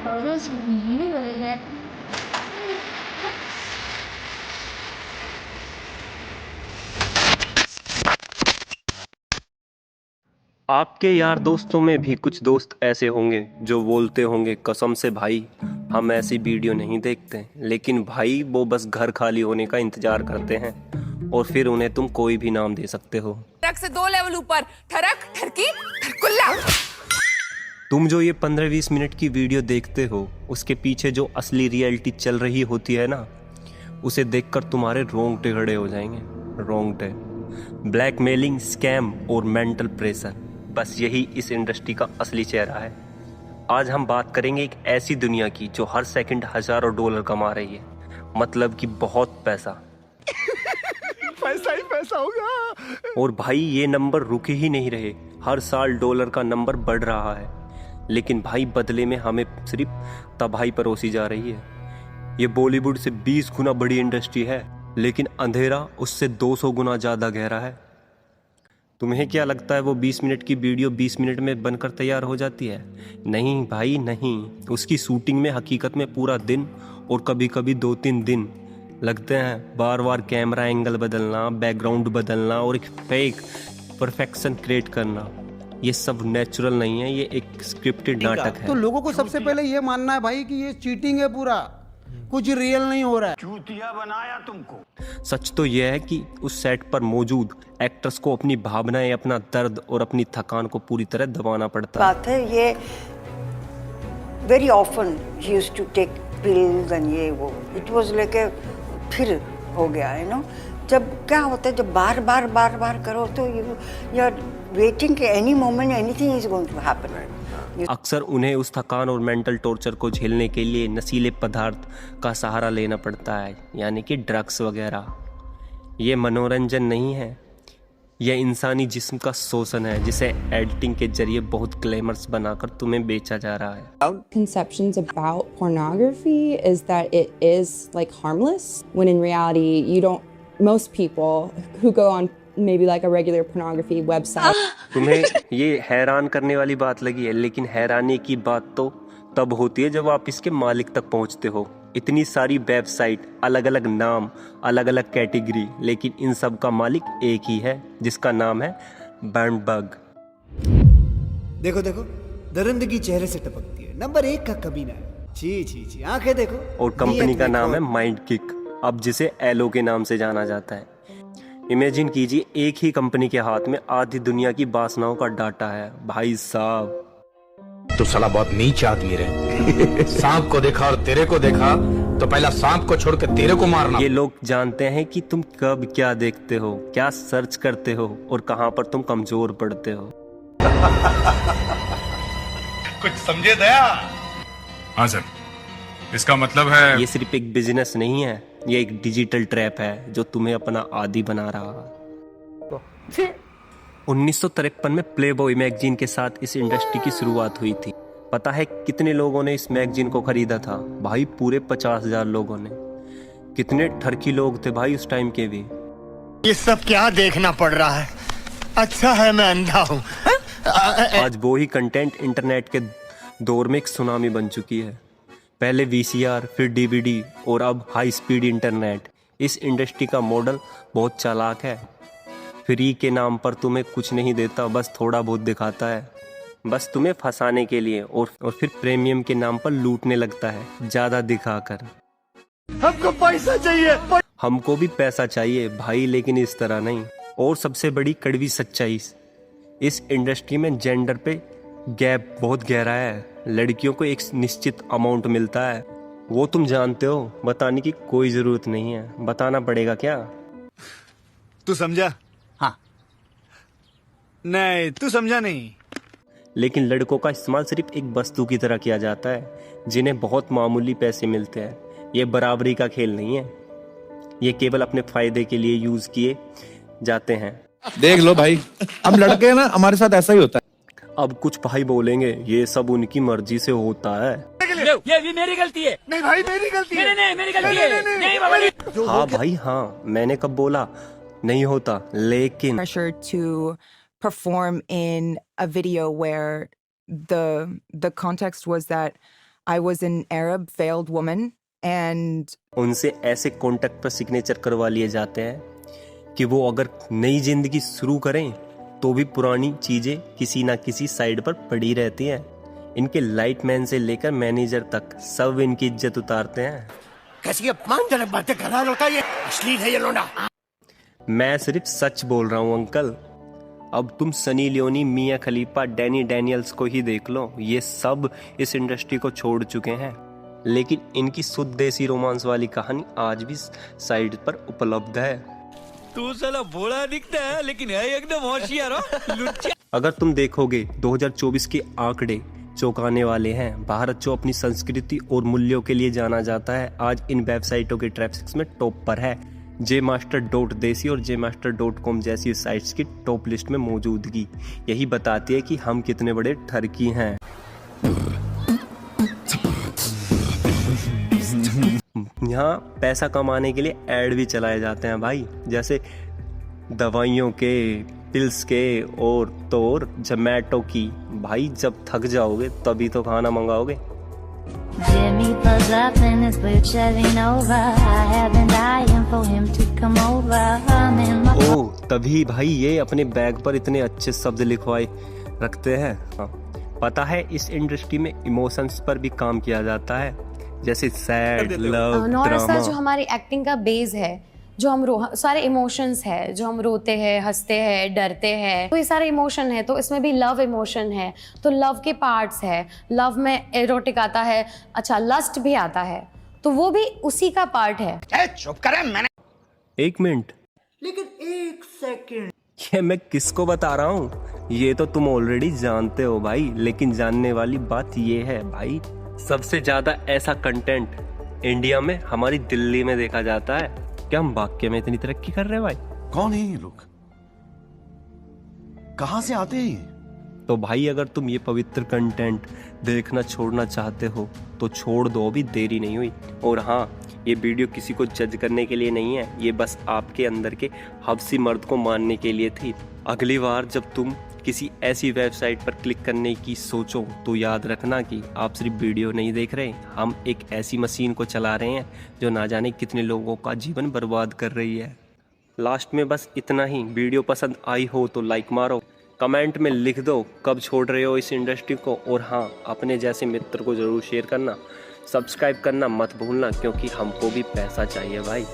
Others really will get. आपके यार दोस्तों में भी कुछ दोस्त ऐसे होंगे जो बोलते होंगे कसम से भाई हम ऐसी वीडियो नहीं देखते, लेकिन भाई वो बस घर खाली होने का इंतजार करते हैं और फिर उन्हें तुम कोई भी नाम दे सकते हो। ट्रक से 2 लेवल ऊपर, ठरक ठरकी ठरकुल्ला। तुम जो ये 15-20 मिनट की वीडियो देखते हो उसके पीछे जो असली रियलिटी चल रही होती है ना, उसे देखकर तुम्हारे रोंगटे खड़े हो जाएंगे। रोंगटे, ब्लैकमेलिंग, स्कैम और मेंटल प्रेशर, बस यही इस इंडस्ट्री का असली चेहरा है। आज हम बात करेंगे एक ऐसी दुनिया की जो हर सेकंड हजारों डॉलर कमा रही है, मतलब कि बहुत पैसा। पैसा ही पैसा होगा। और भाई ये नंबर रुके ही नहीं रहे, हर साल डॉलर का नंबर बढ़ रहा है, लेकिन भाई बदले में हमें सिर्फ तबाही परोसी जा रही है। ये बॉलीवुड से 20 गुना बड़ी इंडस्ट्री है, लेकिन अंधेरा उससे 200 गुना ज़्यादा गहरा है। तुम्हें क्या लगता है वो 20 मिनट की वीडियो 20 मिनट में बनकर तैयार हो जाती है? नहीं भाई नहीं, उसकी शूटिंग में हकीकत में पूरा दिन और कभी कभी 2-3 दिन लगते हैं। बार बार कैमरा एंगल बदलना, बैकग्राउंड बदलना और एक फेक परफेक्शन क्रिएट करना, ये सब नेचुरल नहीं है, ये एक स्क्रिप्टेड नाटक है। तो लोगों को सबसे पहले ये मानना है भाई कि ये चीटिंग है, पूरा कुछ रियल नहीं हो रहा है। चूतिया बनाया तुमको। सच तो यह है कि उस सेट पर मौजूद एक्टर्स को अपनी भावनाएं, अपना दर्द और अपनी थकान को पूरी तरह दबाना पड़ता है। बात है ये, वेरी ऑफन ही used to take pills and ये वो, इट वाज लाइक ए फिर हो गया है नो। जब क्या होता है, जब बार बार करो तो यू आर वेटिंग कि any moment anything is going to happen. अक्सर उन्हें उस थकान और मेंटल टॉर्चर को झेलने के लिए नशीले पदार्थ का सहारा लेना पड़ता है, यानी कि ड्रग्स वगैरह। ये मनोरंजन नहीं है, यह इंसानी जिस्म का शोषण है, जिसे एडिटिंग के जरिए बहुत ग्लैमरस बनाकर तुम्हें बेचा जा रहा है। Conceptions about pornography is that it is like harmless, when in reality you don't, most people who go on maybe like a regular pornography website. तुम्हें ये हैरान करने वाली बात लगी है, लेकिन हैरानी की बात तो तब होती है जब आप इसके मालिक तक पहुंचते हो। इतनी सारी वेबसाइट, अलग अलग नाम, अलग अलग कैटेगरी, लेकिन इन सब का मालिक एक ही है, जिसका नाम है बैंडबग। देखो देखो, दरिंदगी चेहरे से टपकती है, नंबर 1 का कमीना है। छी छी छी, आंखें देखो। और कंपनी का नाम है माइंड किक, अब जिसे एलो के नाम से जाना जाता है। इमेजिन कीजिए, एक ही कंपनी के हाथ में आधी दुनिया की वासनाओं का डाटा है। भाई साहब, तू साला बहुत नीच आदमी रे। सांप को देखा और तेरे को देखा तो पहला सांप को छोड़ के तेरे को मारना। ये लोग जानते हैं कि तुम कब क्या देखते हो, क्या सर्च करते हो और कहां पर तुम कमजोर पड़ते हो। कुछ समझे दया? हाँ सर, इसका मतलब है ये सिर्फ एक बिजनेस नहीं है, ये एक डिजिटल ट्रैप है जो तुम्हें अपना आदी बना रहा है। 1953 में प्लेबॉय मैगजीन के साथ इस इंडस्ट्री की शुरुआत हुई थी। पता है कितने लोगों ने इस मैगजीन को खरीदा था? भाई पूरे 50,000 लोगों ने। कितने ठरकी लोग थे भाई उस टाइम के भी। ये सब क्या देखना पड़ रहा है? अच्छा है मैं अंधा हूँ। आज वो ही कंटेंट इंटरनेट के दौर में एक सुनामी बन चुकी है। पहले वीसीआर, फिर डीवीडी और अब हाई स्पीड इंटरनेट। इस इंडस्ट्री का मॉडल बहुत चालाक है। फ्री के नाम पर तुम्हें कुछ नहीं देता, बस थोड़ा बहुत दिखाता है, बस तुम्हें फंसाने के लिए, और फिर प्रीमियम के नाम पर लूटने लगता है ज्यादा दिखाकर। हमको पैसा चाहिए। हमको भी पैसा चाहिए भाई, लेकिन इस तरह नहीं। और सबसे बड़ी कड़वी सच्चाई, इस इंडस्ट्री में जेंडर पे गैप बहुत गहरा है। लड़कियों को एक निश्चित अमाउंट मिलता है, वो तुम जानते हो, बताने की कोई जरूरत नहीं है। बताना पड़ेगा क्या? तू समझा? हाँ। नहीं, तू समझा नहीं। लेकिन लड़कों का इस्तेमाल सिर्फ एक वस्तु की तरह किया जाता है, जिन्हें बहुत मामूली पैसे मिलते हैं। ये बराबरी का खेल नहीं है, ये केवल अपने फायदे के लिए यूज किए जाते हैं। देख लो भाई, हम लड़के हैं ना, हमारे साथ ऐसा ही होता है। अब कुछ भाई बोलेंगे ये सब उनकी मर्जी से होता है। ये भी मेरी गलती है। नहीं भाई, मेरी गलती है। नहीं मेरी गलती है। नहीं बाबा नहीं। हाँ भाई हाँ, मैंने कब बोला नहीं होता, लेकिन pressure to perform in a video where the context was that I was an Arab veiled woman and उनसे ऐसे कॉन्ट्रैक्ट पर सिग्नेचर करवा लिए जाते हैं कि वो अगर नई जिंदगी शुरू करें तो भी पुरानी चीजें किसी ना किसी साइड पर पड़ी रहती हैं। इनके लाइटमैन से लेकर मैनेजर तक सब इनकी इज्जत उतारते हैं। कैसी अपमानजनक बातें कर रहा है लड़का, ये अश्लील है ये लोंडा। मैं सिर्फ सच बोल रहा हूँ अंकल। अब तुम सनी लियोनी, मिया खलीफा, डैनी डैनियल्स को ही देख लो, ये सब इस इंडस्ट्री को छोड़ चुके हैं, लेकिन इनकी शुद्ध देसी रोमांस वाली कहानी आज भी साइट पर उपलब्ध है। तू साला भोला दिखता है लेकिन है एकदम होशियार हो। अगर तुम देखोगे 2024 के आंकड़े चौंकाने वाले हैं। भारत जो अपनी संस्कृति और मूल्यों के लिए जाना जाता है, आज इन वेबसाइटों के ट्रैफिक में टॉप पर है। jmaster.desi और jmaster.com जैसी साइट्स की टॉप लिस्ट में मौजूदगी यही बताती है कि हम कितने बड़े ठरकी हैं। यहाँ पैसा कमाने के लिए ऐड भी चलाए जाते हैं भाई, जैसे दवाइयों के, पिल्स के और तो और जोमैटो की। भाई जब थक जाओगे तभी तो खाना मंगाओगे। Jimmy pulls up in his blue Chevy Nova. I have been dying for him to come over. I'm in my ओह तभी भाई ये अपने बैग पर इतने अच्छे शब्द लिखवाए रखते हैं। हाँ, पता है इस इंडस्ट्री में इमोशंस पर भी काम किया जाता है, जैसे सैड, लव, ड्रामा। जो हमारी एक्टिंग का बेस है, जो हम सारे इमोशंस है, जो हम रोते हैं, हंसते हैं, डरते हैं, तो ये सारे इमोशन है। तो इसमें भी लव इमोशन है, तो लव के पार्ट्स है। लव में एरोटिक आता है, अच्छा लस्ट भी आता है, तो वो भी उसी का पार्ट है। चुप करे, मैंने एक मिनट, लेकिन एक सेकंड, ये मैं किसको बता रहा हूँ ये तो तुम ऑलरेडी जानते हो भाई, लेकिन जानने वाली बात ये है भाई, सबसे ज्यादा ऐसा कंटेंट इंडिया में हमारी दिल्ली में देखा जाता है। क्या हम वाक्य में इतनी तरक्की कर रहे हैं भाई? कौन है ये लोग, कहां से आते हैं? तो भाई अगर तुम ये पवित्र कंटेंट देखना छोड़ना चाहते हो तो छोड़ दो, अभी देरी नहीं हुई। और हाँ, ये वीडियो किसी को जज करने के लिए नहीं है, ये बस आपके अंदर के हवसी मर्द को मानने के लिए थी। अगली बार जब तुम किसी ऐसी वेबसाइट पर क्लिक करने की सोचो तो याद रखना कि आप सिर्फ वीडियो नहीं देख रहे, हम एक ऐसी मशीन को चला रहे हैं जो ना जाने कितने लोगों का जीवन बर्बाद कर रही है। लास्ट में बस इतना ही, वीडियो पसंद आई हो तो लाइक मारो, कमेंट में लिख दो कब छोड़ रहे हो इस इंडस्ट्री को, और हाँ अपने जैसे मित्र को ज़रूर शेयर करना, सब्सक्राइब करना मत भूलना, क्योंकि हमको भी पैसा चाहिए भाई।